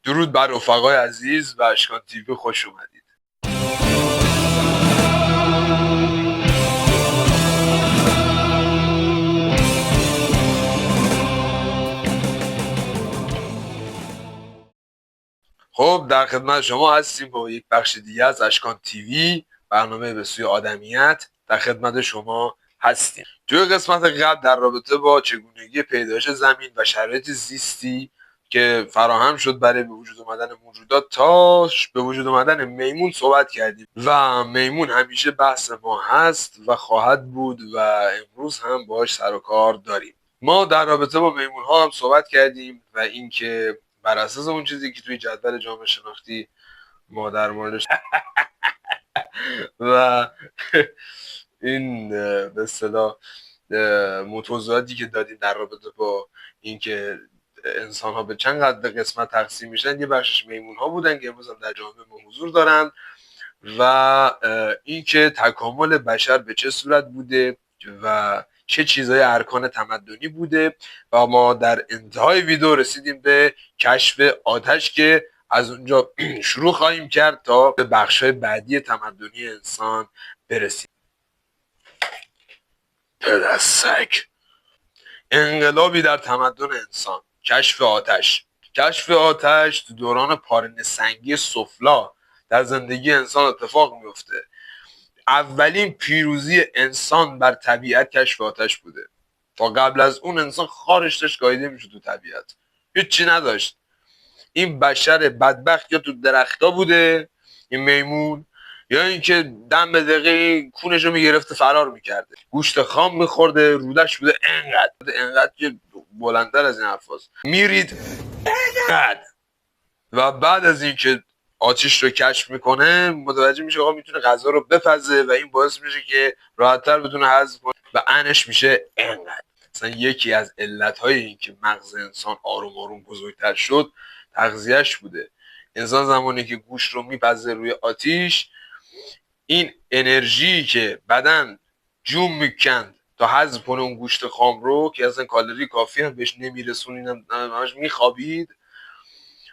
درود بر رفقای عزیز و اشکان تیوی، خوش اومدید. خب در خدمت شما هستیم با یک بخش دیگه از اشکان تیوی، برنامه به سوی آدمیت. در خدمت شما هستیم. توی قسمت قبل در رابطه با چگونگی پیدایش زمین و شرایط زیستی که فراهم شد برای به وجود آمدن موجودات تا به وجود آمدن میمون صحبت کردیم و میمون همیشه بحث ما هست و خواهد بود و امروز هم باهاش سر و کار داریم. ما در رابطه با میمون ها هم صحبت کردیم و اینکه بر اساس اون چیزی که توی جدول جامعه شناختی ما در موردش و این به اصطلاح متوضحاتی که دادیم در رابطه با اینکه انسان ها به چند قد قسمت تقسیم میشن، یه بخشش میمون ها بودن که امروز هم در جامعه ما حضور دارن و اینکه تکامل بشر به چه صورت بوده و چه چیزهای ارکان تمدنی بوده و ما در انتهای ویدیو رسیدیم به کشف آتش که از اونجا شروع خواهیم کرد تا به بخش‌های بعدی تمدنی انسان برسیم. پدسک انقلابی در تمدن انسان، کشف آتش تو دوران پارنه سنگی سفلا در زندگی انسان اتفاق میفته. اولین پیروزی انسان بر طبیعت کشف آتش بوده. تا قبل از اون انسان خارش داشت گاییده میشد تو طبیعت، هیچی نداشت. این بشر بدبخت یا تو درختا بوده، این میمون، یا اینکه دم به دقیقه کونش رو میگرفته فرار میکرده، گوشت خام میخورده، رودش بوده انقدر که بلندتر از این حرفاست، میرید انقدر. و بعد از اینکه آتیش رو کشف میکنه متوجه میشه آقا میتونه غذا رو بپزه و این باعث میشه که راحتتر بتونه هضم کنه و انش میشه انقدر. مثلا یکی از علتهای این که مغز انسان آروم آروم بزرگتر شد تغذیهش بوده. انسان زمانی که گوشت رو میپزه روی آتیش، این انرژی که بدن جون میکند تا هضم کنه اون گوشت خام رو که اصلا کالری کافی هم بهش نمیرسونین، همش میخوابید،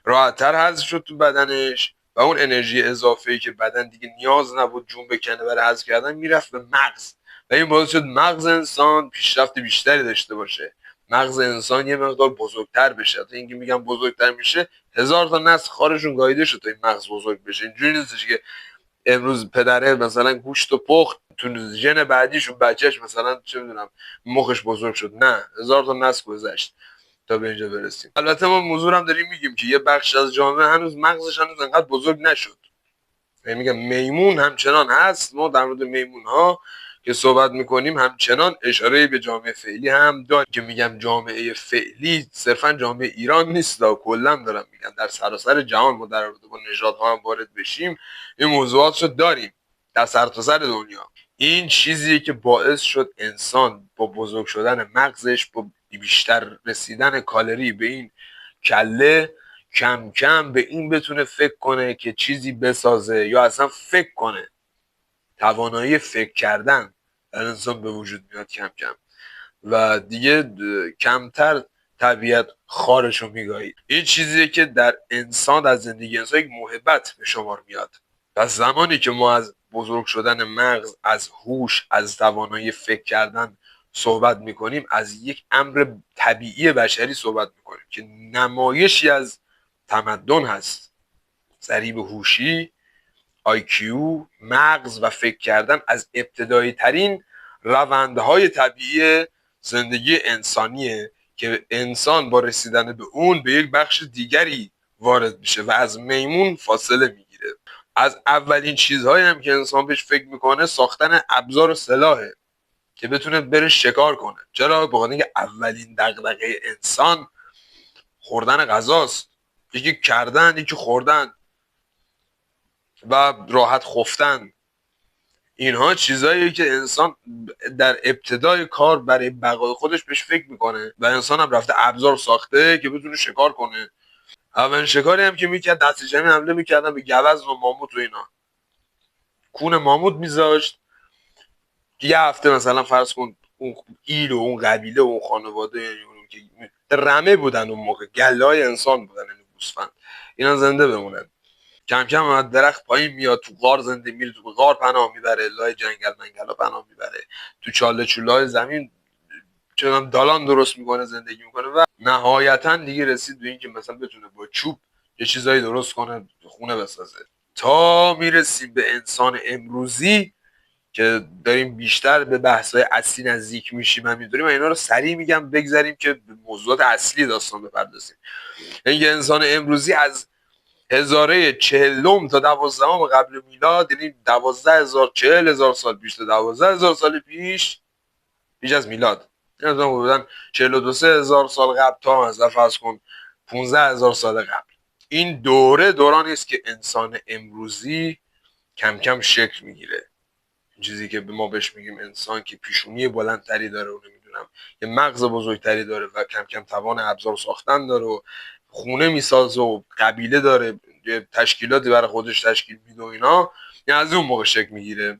راحت‌تر هضم شد تو بدنش و اون انرژی اضافه‌ای که بدن دیگه نیاز نبود جون بکنه برای هضم کردن میرفت به مغز و این باعث شد مغز انسان پیشرفت بیشتری داشته باشه، مغز انسان یه مقدار بزرگتر بشه. تا اینکه میگم بزرگتر میشه، 1000 تا نسل خارشون گاییده شد تا این مغز بزرگ بشه. اینجوری نیستش که امروز پدره مثلا گوشت و پخت تو ژن بعدیشون بچهش مثلا چه میدونم مخش بزرگ شد، نه، 1000 تا نسل گذشت تا به اینجا برسیم. البته ما موضوع هم داریم میگیم که یه بخش از جامعه هنوز مغزش هنوز انقدر بزرگ نشد. یعنی میگم میمون همچنان هست. ما در مورد میمون ها که صحبت میکنیم همچنان اشاره به جامعه فعلی هم داریم که میگم جامعه فعلی صرفا جامعه ایران نیست، کلا دارم میگم در سراسر جهان ما در رابطه با نژادها هم وارد بشیم این موضوعات رو داریم در سرتاسر دنیا. این چیزیه که باعث شد انسان با بزرگ شدن مغزش، با بیشتر رسیدن کالری به این کله، کم کم به این بتونه فکر کنه که چیزی بسازه یا اصلا فکر کنه. توانایی فکر کردن در انسان به وجود میاد کم کم و دیگه کمتر طبیعت خارش رو میگاهید. این چیزیه که در انسان، در زندگی انسان یک محبت به شمار میاد. پس زمانی که ما از بزرگ شدن مغز، از هوش، از توانایی فکر کردن صحبت میکنیم، از یک امر طبیعی بشری صحبت میکنیم که نمایشی از تمدن هست. ضریب هوشی، IQ، مغز و فکر کردن از ابتدایی ترین روندهای طبیعی زندگی انسانیه که انسان با رسیدن به اون به یک بخش دیگری وارد میشه و از میمون فاصله میگیره. از اولین چیزهایی هم که انسان بهش فکر میکنه ساختن ابزار و سلاحه که بتونه بره شکار کنه. چرا؟ بخاطر اینکه اولین دغدغه انسان خوردن غذاست. یکی کردن، یکی خوردن و راحت خفتن. اینها چیزاییه که انسان در ابتدای کار برای بقای خودش بهش فکر میکنه و انسان هم رفته ابزار ساخته که بتونه شکار کنه. اولین شکاری هم که میکرد دست جمعی حمله میکردن به گوزن و ماموت و اینا، کون ماموت میذاشت. یه هفته مثلا فرض کن اون ایل و اون قبیله و اون خانواده، یعنی اون که رمه بودن اون موقع، گله های انسان بودن، یعنی گوسفند، اینا زنده بمونن. کم کم از درخت پایین میاد، تو غار زنده میره، تو غار پناه میبره، لای جنگل منگلا پناه میبره، تو چاله چولای زمین چنان دالان درست میکنه، زندگی میکنه و نهایتا دیگه رسید به این که مثلا بتونه با چوب یه چیزایی درست کنه، خونه بسازه. تا میرسیم به انسان امروزی که داریم بیشتر به بحث‌های اصلی نزدیک میشیم. من میدونیم اینا رو سریع میگم بگذریم که به موضوعات اصلی داستان بپردازیم. این انسان امروزی از هزاره 40 تا 12 قبل میلاد، یعنی 12,000 40,000 سال پیش تا 12,000 سال پیش از میلاد، یعنی بودن 42,000 سال قبل تا مثلا فرض کن 15,000 سال قبل. این دورانی است که انسان امروزی کم کم شکل میگیره. چیزی که ما بهش میگیم انسان، که پیشونی بلندتری داره و نمیدونم یه مغز بزرگتری داره و کم کم توان ابزار ساختن داره و خونه میسازه و قبیله داره، یه تشکیلاتی برای خودش تشکیل میده و اینا، یعنی از اون موقع شکل میگیره.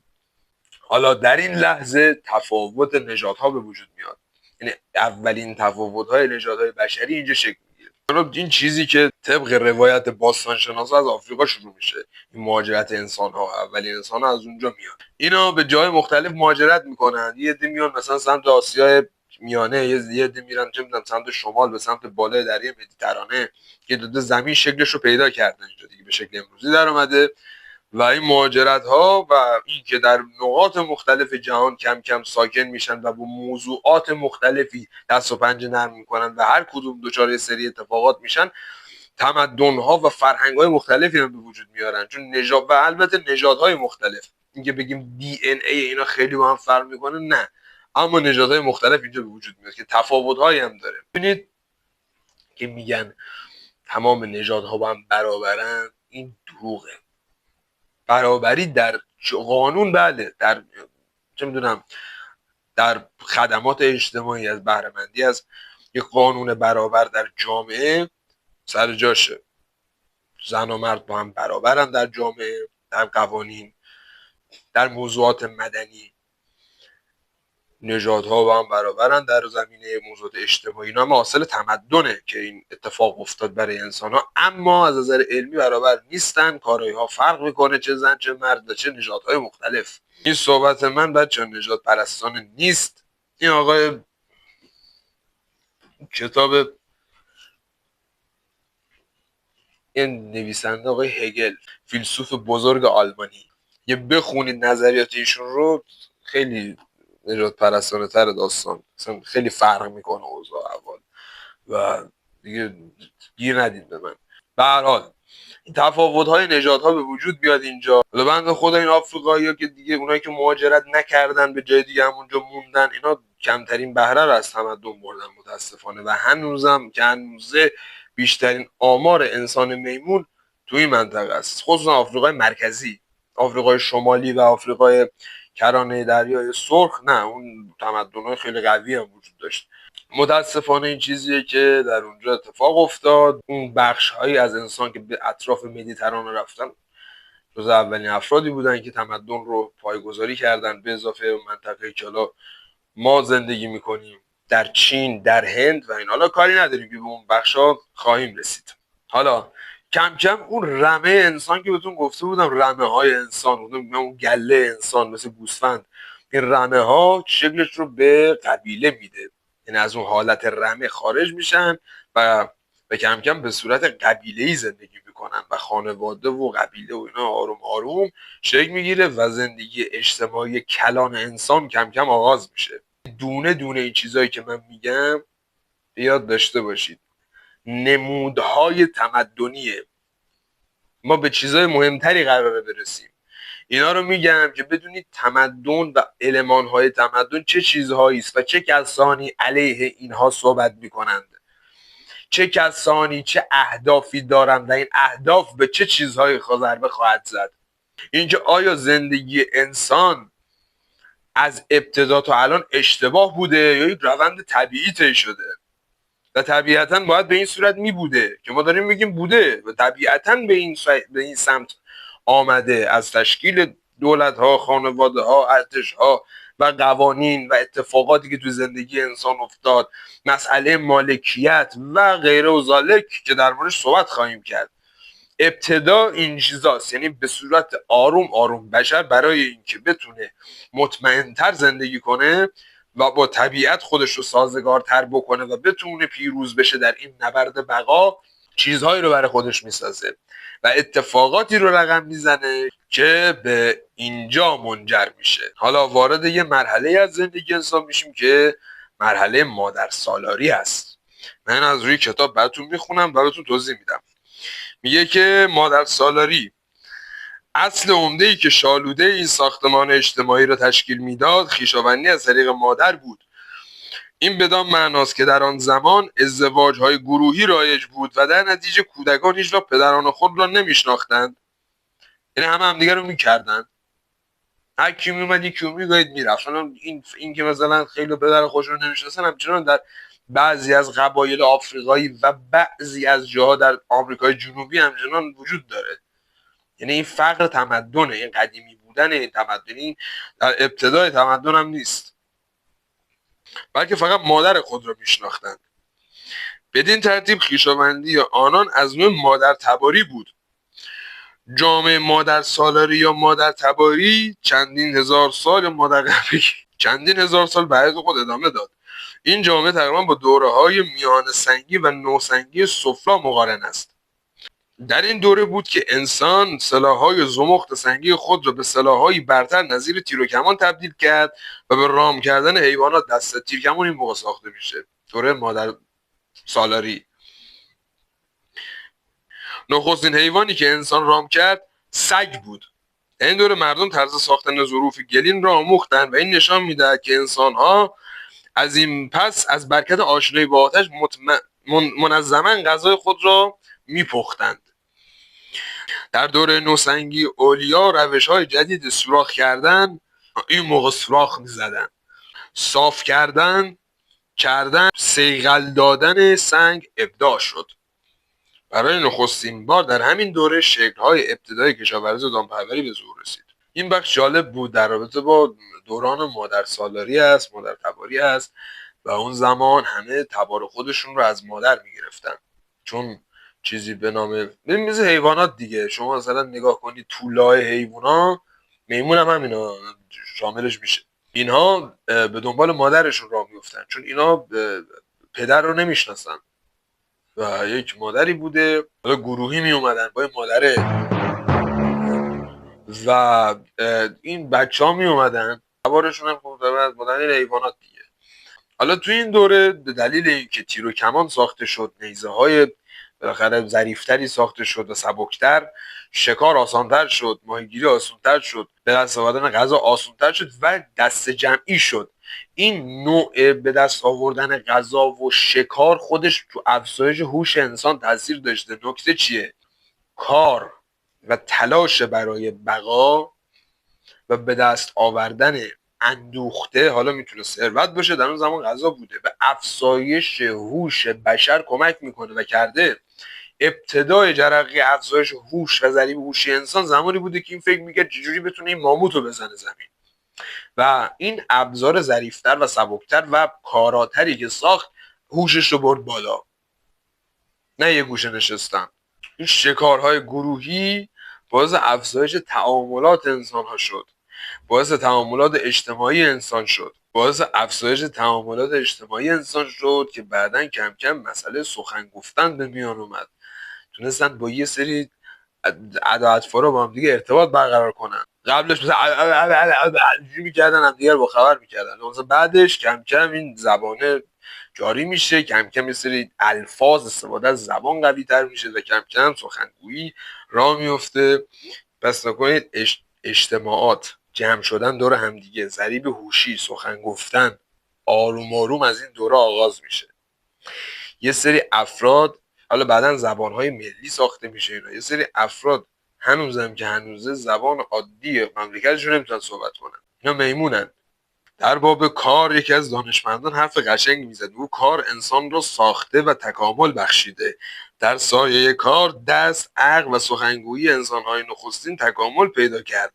حالا در این لحظه تفاوت نژادها به وجود میاد، یعنی اولین تفاوت‌های نژادهای بشری اینجا شکل میگیره. این چیزی که طبق روایت باستانشناسا از آفریقا شروع میشه، این مهاجرت انسان‌ها، اولین انسان‌ها از اونجا میاد. اینا به جای مختلف مهاجرت میکنن، یه عده میان مثلا سمت آسیای میانه، یه عده میرن چه میدونم سمت شمال به سمت بالای دریای مدیترانه که دو زمین شکلش رو پیدا کردن، اینجا دیگه به شکل امروزی در اومده. و این مهاجرت ها و این که در نقاط مختلف جهان کم کم ساکن میشن و با موضوعات مختلفی دست و پنجه نرم میکنن و هر کدوم دچار سری اتفاقات میشن، تمدن ها و فرهنگ های مختلفی هم به وجود میارن، چون نژاد و البته نژادهای مختلف، اینکه بگیم دی ان ای اینا خیلی با هم فرق میکنه نه، اما نژادهای مختلف اینجا به وجود میاد که تفاوت هایی هم داره. ببینید که میگن تمام نژادها با هم برابرن، این دروغه. برابری در قانون بله، در چه میدونم در خدمات اجتماعی، از بهره مندی از یک قانون برابر در جامعه سر جاشه. زن و مرد با هم برابرن در جامعه، در قوانین، در موضوعات مدنی نژادها با هم برابرن در زمینه موضوعات اجتماعی. اینا هم حاصل تمدنه که این اتفاق افتاد برای انسان ها، اما از نظر علمی برابر نیستن. کارهای ها فرق میکنه، چه زن چه مرد و چه نژادهای مختلف. این صحبت من بچه نژاد پرستانه نیست. این آقای کتاب این نویسنده آقای هگل، فیلسوف بزرگ آلمانی، یه بخونید نظریات ایشون رو، خیلی نژاد پرستانه تر داستان، مثلا خیلی فرق میکنه اوضاع احوال و دیگه گیر ندید به من. به هر حال این تفاوت‌های نژادها به وجود بیاد اینجا. حالا بنده خدا این آفریقایی‌ها که دیگه اونایی که مهاجرت نکردن به جای دیگه همونجا موندن، اینا کمترین بهره رو از تمدن بردن متاسفانه و هنوزم که هنوزه بیشترین آمار انسان میمون توی این منطقه است، خصوصا آفریقای مرکزی. آفریقای شمالی و آفریقای کرانه دریای سرخ نه، اون تمدن‌های خیلی قوی هم وجود داشت. متاسفانه این چیزیه که در اونجا اتفاق افتاد. اون بخش هایی از انسان که به اطراف مدیترانه رفتن جز اولین افرادی بودن که تمدن رو پایگذاری کردن، به اضافه منطقه که حالا ما زندگی میکنیم در چین، در هند و این. حالا کاری نداریم که به اون بخش ها خواهیم رسید. حالا کم کم اون رمه انسان که بهتون گفته بودم، رمه های انسان، اون گله انسان مثل گوسفند، این رمه ها شکلش رو به قبیله میده، یعنی از اون حالت رمه خارج میشن و به کم کم به صورت قبیله‌ای زندگی میکنن و خانواده و قبیله و اینا آروم آروم شکل میگیره و زندگی اجتماعی کلان انسان کم کم آغاز میشه. دونه دونه این چیزایی که من میگم یاد داشته باشید، نمودهای تمدنیه. ما به چیزهای مهمتری قراره برسیم. اینا رو میگم که بدونید تمدن و المانهای تمدن چه چیزهایی است و چه کسانی علیه اینها صحبت میکنند، چه کسانی چه اهدافی دارند و این اهداف به چه چیزهایی ضربه خواهد زد. اینکه آیا زندگی انسان از ابتدا تا الان اشتباه بوده یا یک روند طبیعی طی شده و طبیعتاً باید به این صورت می بوده که ما داریم میگیم بوده و طبیعتاً به این سمت آمده، از تشکیل دولت ها، خانواده ها، ارتش ها و قوانین و اتفاقاتی که تو زندگی انسان افتاد، مسئله مالکیت و غیره و ذالک که در موردش صحبت خواهیم کرد. ابتدا این چیزاست، یعنی به صورت آروم آروم بشر برای اینکه بتونه مطمئنتر زندگی کنه و با طبیعت خودش رو سازگارتر بکنه و بتونه پیروز بشه در این نبرد بقا، چیزهایی رو برای خودش میسازه و اتفاقاتی رو رقم میزنه که به اینجا منجر میشه. حالا وارد یه مرحله از زندگی انسان میشیم که مرحله مادر سالاری است. من از روی کتاب براتون میخونم، براتون توضیح میدم. میگه که مادر سالاری اصل عمده‌ای که شالوده این ساختمان اجتماعی را تشکیل میداد خویشاوندی از طریق مادر بود. این بدان معناست که در آن زمان ازدواج‌های گروهی رایج بود و در نتیجه کودکان هیچ وقت پدران خود را نمیشناختند، یعنی همه همدیگه رو میکردن، هر کی میومد یکی رو میگاید میرفت. این که مثلا خیلی پدر خودش رو نمیشناسن همچنان در بعضی از قبایل آفریقایی و بعضی از جاها در آمریکای جنوبی همچنان وجود داره. یعنی این فقر تمدنه، این قدیمی بودن این تمدنی در ابتدای تمدن هم نیست، بلکه فقط مادر خود را میشناختند. بدین ترتیب خویشاوندی آنان از نوع مادر تباری بود. جامعه مادر سالاری یا مادر تباری چندین هزار سال مادر قبلی چندین هزار سال بعد خود ادامه داد. این جامعه تقریبا با دوره‌های میان سنگی و نوسنگی سفلا مقارن است. در این دوره بود که انسان سلاح‌های زمخت سنگی خود را به سلاح‌هایی برتر نظیر تیر و کمان تبدیل کرد و به رام کردن حیوانات دست تیر کمان این موقع ساخته میشه. دوره مادر سالاری. نخستین حیوانی که انسان رام کرد سگ بود. در این دوره مردم طرز ساختن ظروف گلین را آموختند و این نشان میدهد که انسان‌ها از این پس از برکت آشنایی با آتش منظما غذای خود را میپختند. در دوره نوسنگی اولیا روش‌های جدید سوراخ کردن، این موقع سوراخ می‌زدن، صاف کردن، صیقل دادن سنگ ابداع شد. برای نخستین بار در همین دوره شکل‌های ابتدایی کشاورزی و دامپروری به ظهور رسید. این بخش جالب بود در رابطه با دوران مادر سالاری است، مادر تباری است و اون زمان همه تبار خودشون رو از مادر می‌گرفتن، چون چیزی به نام مثل حیوانات دیگه. شما مثلا نگاه کنید طولای حیونا، میمون هم همینا شاملش میشه. اینها به دنبال مادرشون راه میفتن، چون اینا پدر رو نمیشناسن و یک مادری بوده، حالا گروهی می اومدن با این مادره و این بچه ها می اومدن تبارشون هم خب از مادر حیوانات دیگه. حالا تو این دوره به دلیل اینکه تیر و کمان ساخته شد، نیزه های بالاخره ظریفتری ساخته شد و سبکتر، شکار آسانتر شد، ماهیگیری آسانتر شد، به دست آوردن غذا آسانتر شد و دست جمعی شد. این نوع به دست آوردن غذا و شکار خودش تو افزایش هوش انسان تاثیر داشته. نکته چیه؟ کار و تلاش برای بقا و به دست آوردن اندوخته، حالا میتونه ثروت باشه، در اون زمان غذا بوده، به افزایش هوش بشر کمک میکنه و کرده. ابتدای جرقه افزایش هوش و ضریب هوشی انسان زمانی بوده که این فکر میکرد چجوری بتونه این ماموت رو بزنه زمین و این ابزار ظریفتر و سبکتر و کاراتری که ساخت هوشش رو برد بالا، نه یه گوشه نشستن. این شکارهای گروهی باعث افزایش تعاملات انسان ها شد، باعث تعاملات اجتماعی انسان شد، باعث افزایش تعاملات اجتماعی انسان شد که بعدن کم کم مسئله سخن گفتن به میان اومد. تونستن با یه سری ادا با هم دیگه ارتباط برقرار کنن. قبلش مثلا میکردن هم دیگر با خبر میکردن، مثلا بعدش کم کم این زبانه جاری میشه، کم کم یه سری الفاظ استفاده از زبان قوی تر میشه و کم کم سخنگویی راه میفته. پس نکنید اجتماعات جمع شدن دور همدیگه، ضریب هوشی، سخن گفتن آروم آروم از این دوره آغاز میشه. یه سری افراد، حالا بعدن زبانهای ملی ساخته میشه اینا، یه سری افراد هنوزم که هنوزه زبان عادی مملکتشون نمیتونن صحبت کنن، اینا میمونن. در باب کار یکی از دانشمندان حرف قشنگ میزد. او کار انسان را ساخته و تکامل بخشیده. در سایه کار دست، عقل و سخنگویی انسانهای نخستین تکامل پیدا کرد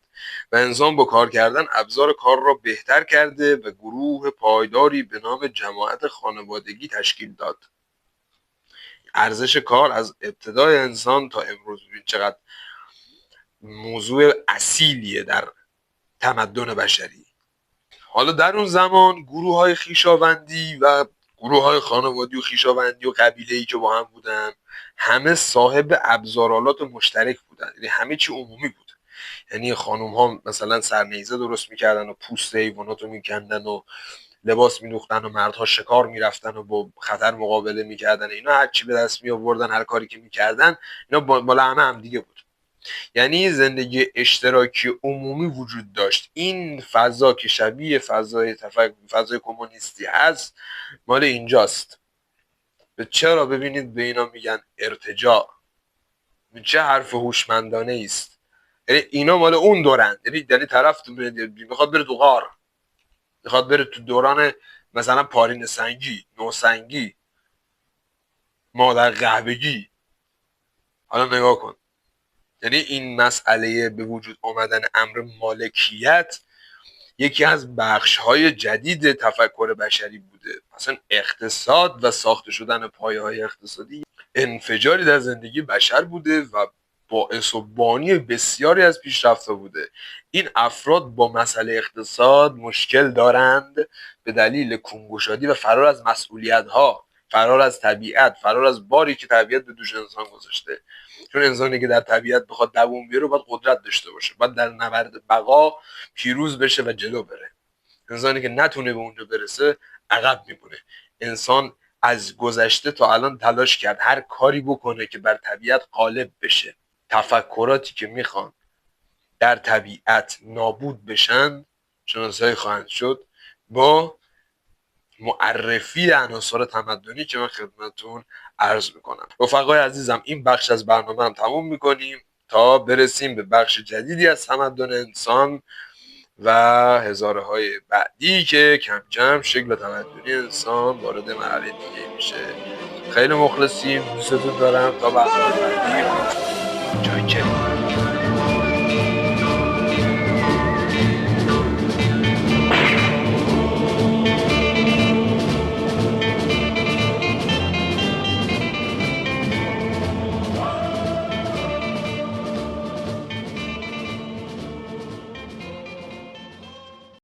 و انسان با کار کردن ابزار کار را بهتر کرده و گروه پایداری به نام جماعت خانوادگی تشکیل داد. ارزش کار از ابتدای انسان تا امروز، ببین چقدر موضوع اصیلیه در تمدن بشری. حالا در اون زمان گروه های خویشاوندی و گروه های خانوادی و خویشاوندی و قبیله‌ای که با هم بودن، همه صاحب ابزارالات مشترک بودن، یعنی همه چی عمومی بود. یعنی خانوم ها مثلا سرنیزه درست میکردن و پوست حیوانات رو میکندن و لباس میدوختن و مردها شکار میرفتن و با خطر مقابله میکردن. اینا هر چی به دست می آوردن، هر کاری که میکردن، اینا بالا هم دیگه بود. یعنی زندگی اشتراکی عمومی وجود داشت. این فضا که شبیه فضای کمونیستی هست مال اینجاست. چرا؟ ببینید به اینا میگن ارتجاع. چه حرف هوشمندانه است. یعنی اینا مال اون دورن، یعنی طرف میخواد بره تو غار، میخواد بره تو دوران مثلا پارین سنگی، نوسنگی، مادر قهوگی. حالا نگاه کن، یعنی این مسئله به وجود آمدن امر مالکیت یکی از بخش‌های جدید تفکر بشری بوده. مثلا اقتصاد و ساخته شدن پایه‌های اقتصادی انفجاری در زندگی بشر بوده و باعث و بانی بسیاری از پیشرفت‌ها بوده. این افراد با مسئله اقتصاد مشکل دارند به دلیل کنگوشادی و فرار از مسئولیت‌ها، فرار از طبیعت، فرار از باری که طبیعت به دوش انسان گذاشته. چون انسانی که در طبیعت بخواد دووم بیاره باید قدرت داشته باشه، باید در نبرد بقا پیروز بشه و جلو بره. انسانی که نتونه به اونجا برسه عقب میمونه. انسان از گذشته تا الان تلاش کرد هر کاری بکنه که بر طبیعت غالب بشه. تفکراتی که میخوان در طبیعت نابود بشن شناسایی خواهند شد با معرفی عناصر تمدنی که من خدمتتون عرض میکنم. رفقای عزیزم، این بخش از برنامه هم تموم میکنیم تا برسیم به بخش جدیدی از تمدن انسان و هزاره های بعدی که کم کم شکل تمدنی انسان وارد مرحله دیگه میشه. خیلی مخلصیم، دوستتون دارم. تا برنامه بعدی، چاکریم.